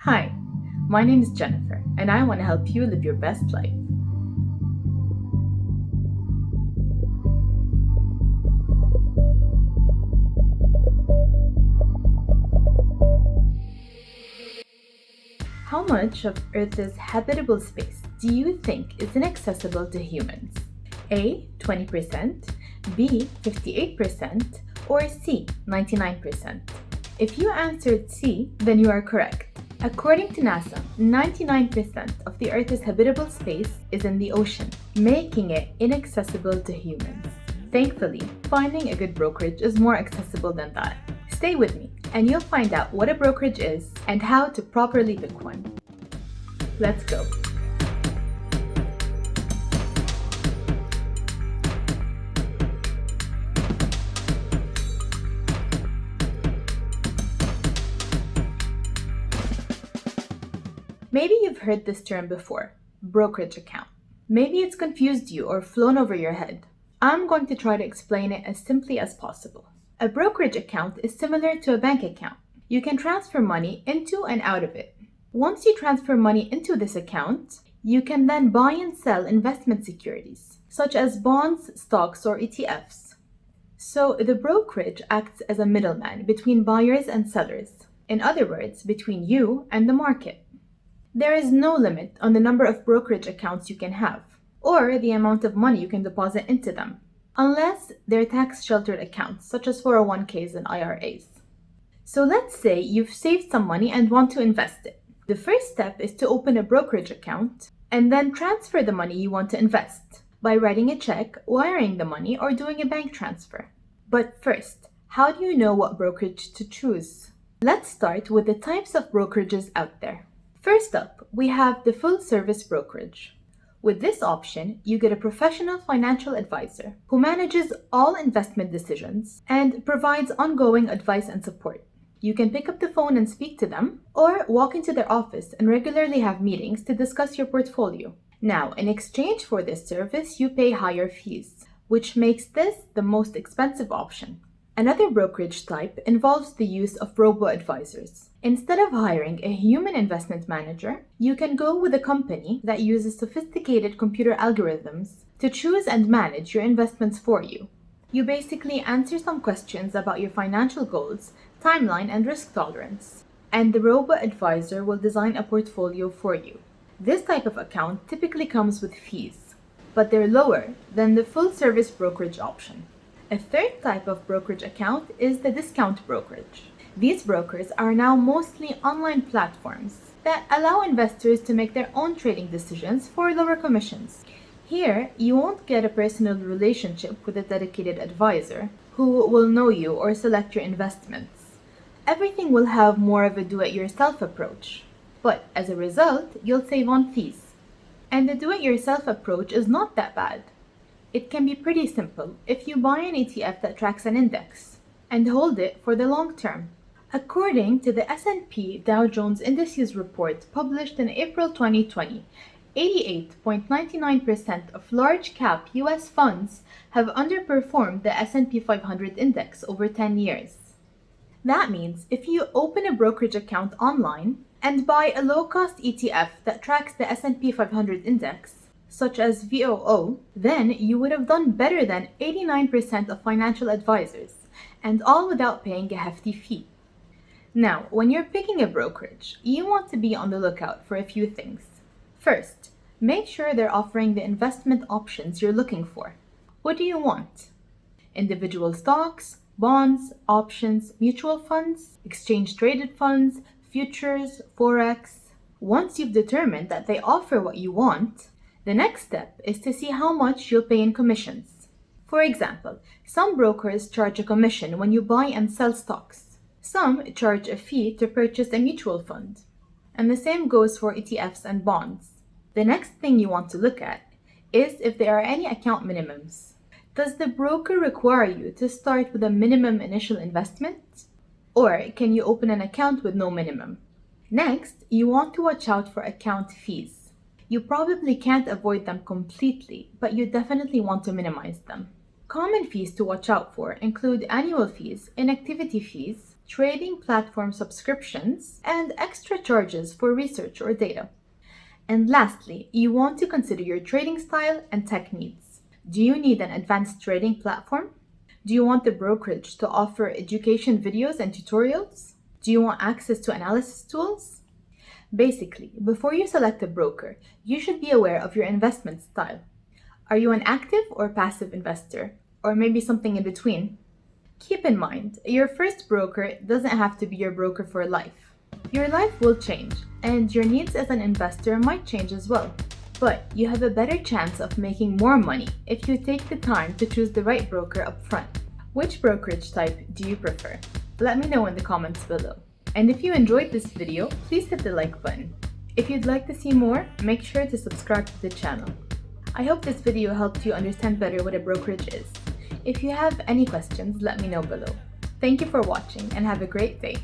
Hi, my name is Jennifer, and I want to help you live your best life. How much of Earth's habitable space do you think is inaccessible to humans? A. 20%, B. 58%, or C. 99%? If you answered C, then you are correct. According to NASA, 99% of the Earth's habitable space is in the ocean, making it inaccessible to humans. Thankfully, finding a good brokerage is more accessible than that. Stay with me, and you'll find out what a brokerage is and how to properly pick one. Let's go. Maybe you've heard this term before, brokerage account. Maybe it's confused you or flown over your head. I'm going to try to explain it as simply as possible. A brokerage account is similar to a bank account. You can transfer money into and out of it. Once you transfer money into this account, you can then buy and sell investment securities, such as bonds, stocks, or ETFs. So the brokerage acts as a middleman between buyers and sellers. In other words, between you and the market. There is no limit on the number of brokerage accounts you can have, or the amount of money you can deposit into them, unless they're tax-sheltered accounts such as 401ks and IRAs. So let's say you've saved some money and want to invest it. The first step is to open a brokerage account and then transfer the money you want to invest by writing a check, wiring the money, or doing a bank transfer. But first, how do you know what brokerage to choose? Let's start with the types of brokerages out there. First up, we have the full-service brokerage. With this option, you get a professional financial advisor who manages all investment decisions and provides ongoing advice and support. You can pick up the phone and speak to them, or walk into their office and regularly have meetings to discuss your portfolio. Now, in exchange for this service, you pay higher fees, which makes this the most expensive option. Another brokerage type involves the use of robo-advisors. Instead of hiring a human investment manager, you can go with a company that uses sophisticated computer algorithms to choose and manage your investments for you. You basically answer some questions about your financial goals, timeline, and risk tolerance, and the robo-advisor will design a portfolio for you. This type of account typically comes with fees, but they're lower than the full-service brokerage option. A third type of brokerage account is the discount brokerage. These brokers are now mostly online platforms that allow investors to make their own trading decisions for lower commissions. Here, you won't get a personal relationship with a dedicated advisor who will know you or select your investments. Everything will have more of a do-it-yourself approach, but as a result, you'll save on fees. And the do-it-yourself approach is not that bad. It can be pretty simple if you buy an ETF that tracks an index and hold it for the long term. According to the S&P Dow Jones Indices report published in April 2020, 88.99% of large-cap US funds have underperformed the S&P 500 index over 10 years. That means if you open a brokerage account online and buy a low-cost ETF that tracks the S&P 500 index, such as VOO, then you would have done better than 89% of financial advisors, and all without paying a hefty fee. Now, when you're picking a brokerage, you want to be on the lookout for a few things. First, make sure they're offering the investment options you're looking for. What do you want? Individual stocks, bonds, options, mutual funds, exchange-traded funds, futures, forex. Once you've determined that they offer what you want, the next step is to see how much you'll pay in commissions. For example, some brokers charge a commission when you buy and sell stocks. Some charge a fee to purchase a mutual fund. And the same goes for ETFs and bonds. The next thing you want to look at is if there are any account minimums. Does the broker require you to start with a minimum initial investment? Or can you open an account with no minimum? Next, you want to watch out for account fees. You probably can't avoid them completely, but you definitely want to minimize them. Common fees to watch out for include annual fees, inactivity fees, trading platform subscriptions, and extra charges for research or data. And lastly, you want to consider your trading style and tech needs. Do you need an advanced trading platform? Do you want the brokerage to offer education videos and tutorials? Do you want access to analysis tools? Basically, before you select a broker, you should be aware of your investment style. Are you an active or passive investor? Or maybe something in between? Keep in mind, your first broker doesn't have to be your broker for life. Your life will change, and your needs as an investor might change as well. But you have a better chance of making more money if you take the time to choose the right broker up front. Which brokerage type do you prefer? Let me know in the comments below. And if you enjoyed this video, please hit the like button. If you'd like to see more, make sure to subscribe to the channel. I hope this video helped you understand better what a brokerage is. If you have any questions, let me know below. Thank you for watching and have a great day.